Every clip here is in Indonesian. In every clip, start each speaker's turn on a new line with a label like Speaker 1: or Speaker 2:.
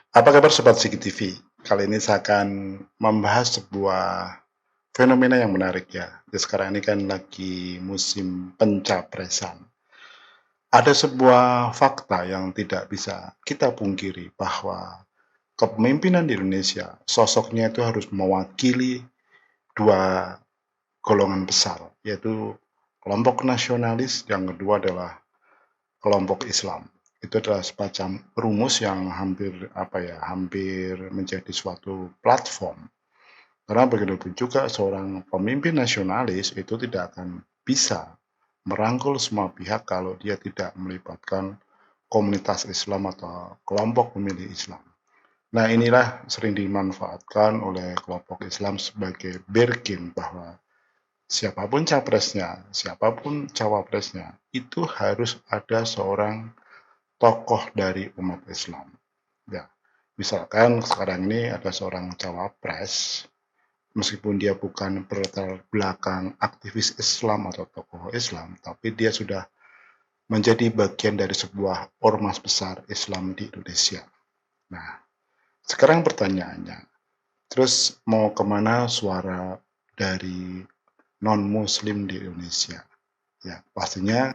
Speaker 1: Apa kabar Sobat CGTV? Kali ini saya akan membahas sebuah fenomena yang menarik ya. Sekarang ini kan lagi musim pencapresan. Ada sebuah fakta yang tidak bisa kita pungkiri bahwa kepemimpinan di Indonesia, sosoknya itu harus mewakili dua golongan besar, yaitu kelompok nasionalis, yang kedua adalah kelompok Islam. Itu adalah semacam rumus yang hampir menjadi suatu platform. Karena bagaimanapun juga seorang pemimpin nasionalis itu tidak akan bisa merangkul semua pihak kalau dia tidak melibatkan komunitas Islam atau kelompok pemilih Islam. Nah, inilah sering dimanfaatkan oleh kelompok Islam sebagai berkin bahwa siapapun capresnya, siapapun cawapresnya, itu harus ada seorang tokoh dari umat Islam. Ya, misalkan sekarang ini ada seorang cawapres, meskipun dia bukan berlatar belakang aktivis Islam atau tokoh Islam, tapi dia sudah menjadi bagian dari sebuah ormas besar Islam di Indonesia. Nah, sekarang pertanyaannya, terus mau kemana suara dari non-Muslim di Indonesia? Ya, pastinya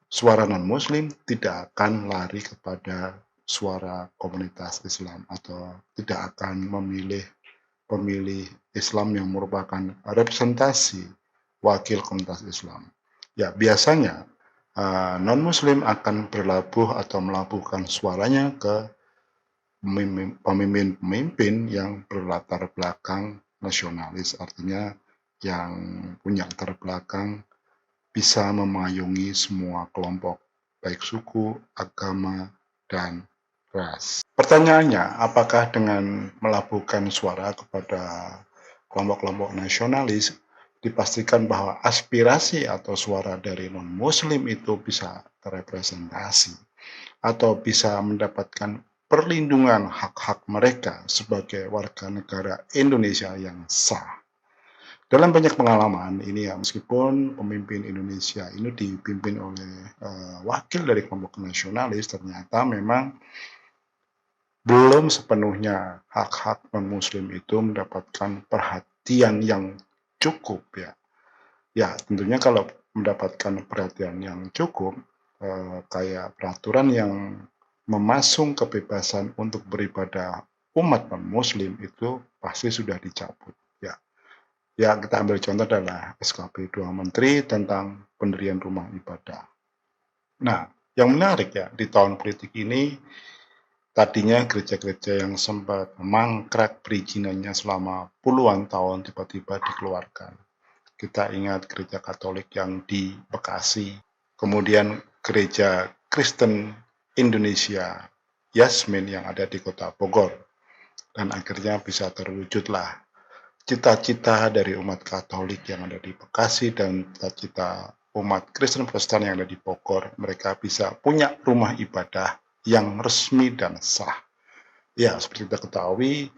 Speaker 1: suara non-Muslim tidak akan lari kepada suara komunitas Islam atau tidak akan memilih pemilih Islam yang merupakan representasi wakil komunitas Islam. Ya, biasanya non-Muslim akan berlabuh atau melabuhkan suaranya ke pemimpin-pemimpin yang berlatar belakang nasionalis, artinya yang punya latar belakang bisa memayungi semua kelompok, baik suku, agama, dan ras. Pertanyaannya, apakah dengan melabuhkan suara kepada kelompok-kelompok nasionalis, dipastikan bahwa aspirasi atau suara dari non-Muslim itu bisa terrepresentasi atau bisa mendapatkan perlindungan hak-hak mereka sebagai warga negara Indonesia yang sah. Dalam banyak pengalaman ini ya, meskipun pemimpin Indonesia ini dipimpin oleh wakil dari kelompok nasionalis, ternyata memang belum sepenuhnya hak-hak non-Muslim itu mendapatkan perhatian yang cukup ya. Ya, tentunya kalau mendapatkan perhatian yang cukup, kayak peraturan yang memasung kebebasan untuk beribadah umat non-Muslim itu pasti sudah dicabut. Ya, ya kita ambil contoh adalah SKP 2 Menteri tentang pendirian rumah ibadah. Nah, yang menarik ya, di tahun politik ini, tadinya gereja-gereja yang sempat mangkrak perizinannya selama puluhan tahun tiba-tiba dikeluarkan. Kita ingat gereja Katolik yang di Bekasi, kemudian gereja Kristen Indonesia Yasmin yang ada di kota Bogor, dan akhirnya bisa terwujudlah cita-cita dari umat Katolik yang ada di Bekasi dan cita-cita umat Kristen Protestan yang ada di Bogor, mereka bisa punya rumah ibadah yang resmi dan sah. Ya, seperti kita ketahui,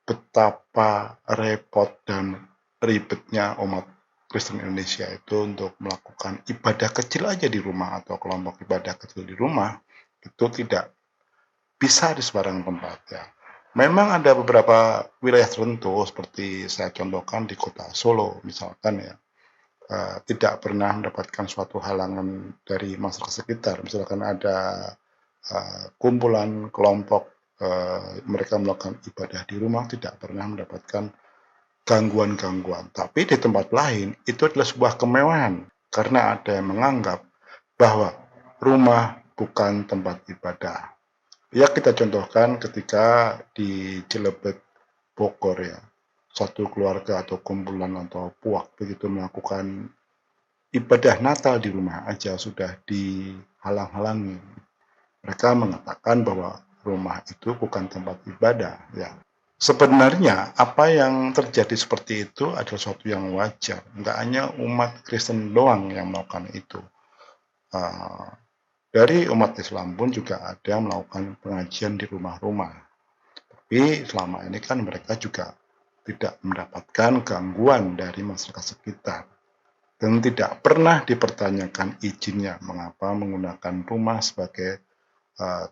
Speaker 1: betapa repot dan ribetnya umat Kristen Indonesia itu untuk melakukan ibadah kecil aja di rumah atau kelompok ibadah kecil di rumah, itu tidak bisa di sembarang tempat ya. Memang ada beberapa wilayah tertentu seperti saya contohkan di kota Solo misalkan ya, tidak pernah mendapatkan suatu halangan dari masyarakat sekitar. Misalkan ada kumpulan kelompok mereka melakukan ibadah di rumah tidak pernah mendapatkan gangguan-gangguan. Tapi di tempat lain itu adalah sebuah kemewahan karena ada yang menganggap bahwa rumah bukan tempat ibadah. Ya, kita contohkan ketika di Cilebet, Bogor ya, satu keluarga atau kumpulan atau puak begitu melakukan ibadah Natal di rumah aja sudah dihalang-halangi. Mereka mengatakan bahwa rumah itu bukan tempat ibadah ya. Sebenarnya apa yang terjadi seperti itu adalah sesuatu yang wajar. Enggak hanya umat Kristen doang yang melakukan itu. Uh, dari umat Islam pun juga ada yang melakukan pengajian di rumah-rumah. Tapi selama ini kan mereka juga tidak mendapatkan gangguan dari masyarakat sekitar. Dan tidak pernah dipertanyakan izinnya mengapa menggunakan rumah sebagai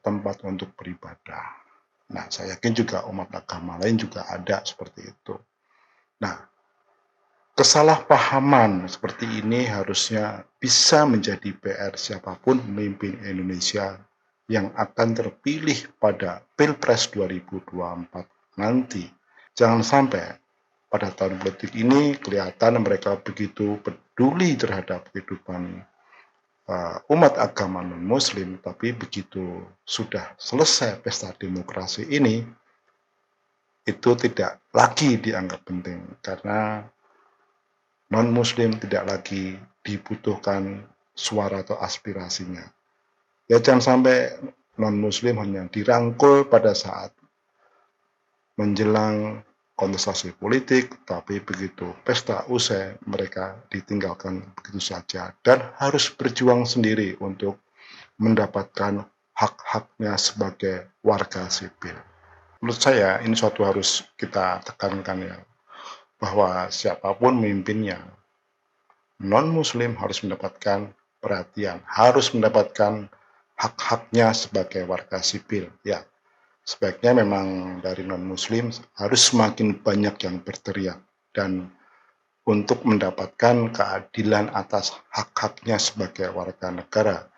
Speaker 1: tempat untuk beribadah. Nah, saya yakin juga umat agama lain juga ada seperti itu. Nah, kesalahpahaman seperti ini harusnya bisa menjadi PR siapapun pemimpin Indonesia yang akan terpilih pada Pilpres 2024 nanti. Jangan sampai pada tahun politik ini kelihatan mereka begitu peduli terhadap kehidupan umat agama non-muslim, tapi begitu sudah selesai pesta demokrasi ini, itu tidak lagi dianggap penting karena non-muslim tidak lagi dibutuhkan suara atau aspirasinya. Ya jangan sampai non-muslim hanya dirangkul pada saat menjelang kontestasi politik, tapi begitu pesta usai mereka ditinggalkan begitu saja dan harus berjuang sendiri untuk mendapatkan hak-haknya sebagai warga sipil. Menurut saya ini suatu harus kita tekankan ya, bahwa siapapun memimpinnya, non-muslim harus mendapatkan perhatian, harus mendapatkan hak-haknya sebagai warga sipil. Ya, sebaiknya memang dari non-muslim harus semakin banyak yang berteriak dan untuk mendapatkan keadilan atas hak-haknya sebagai warga negara.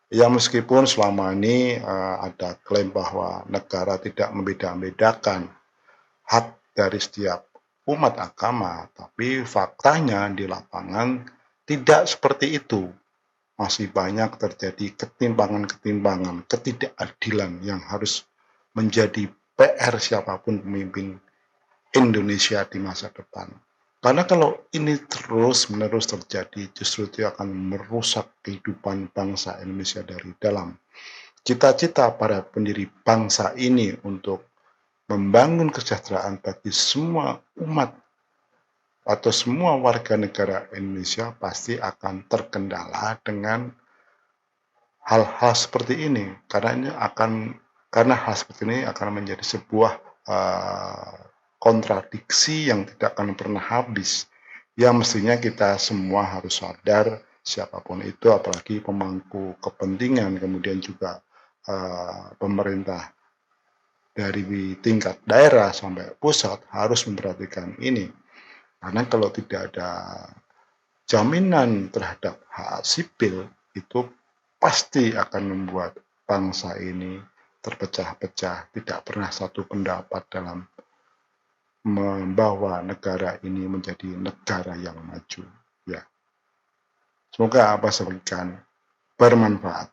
Speaker 1: Ya meskipun selama ini ada klaim bahwa negara tidak membeda-bedakan hak dari setiap umat agama, tapi faktanya di lapangan tidak seperti itu. Masih banyak terjadi ketimpangan-ketimpangan, ketidakadilan yang harus menjadi PR siapapun pemimpin Indonesia di masa depan. Karena kalau ini terus-menerus terjadi, justru itu akan merusak kehidupan bangsa Indonesia dari dalam. Cita-cita para pendiri bangsa ini untuk membangun kesejahteraan bagi semua umat atau semua warga negara Indonesia pasti akan terkendala dengan hal-hal seperti ini karena hal seperti ini akan menjadi sebuah kontradiksi yang tidak akan pernah habis. Yang mestinya kita semua harus sadar siapapun itu, apalagi pemangku kepentingan, kemudian juga pemerintah dari tingkat daerah sampai pusat harus memperhatikan ini. Karena kalau tidak ada jaminan terhadap hak sipil, itu pasti akan membuat bangsa ini terpecah-pecah, tidak pernah satu pendapat dalam membawa negara ini menjadi negara yang maju. Ya, semoga apa sebutkan bermanfaat.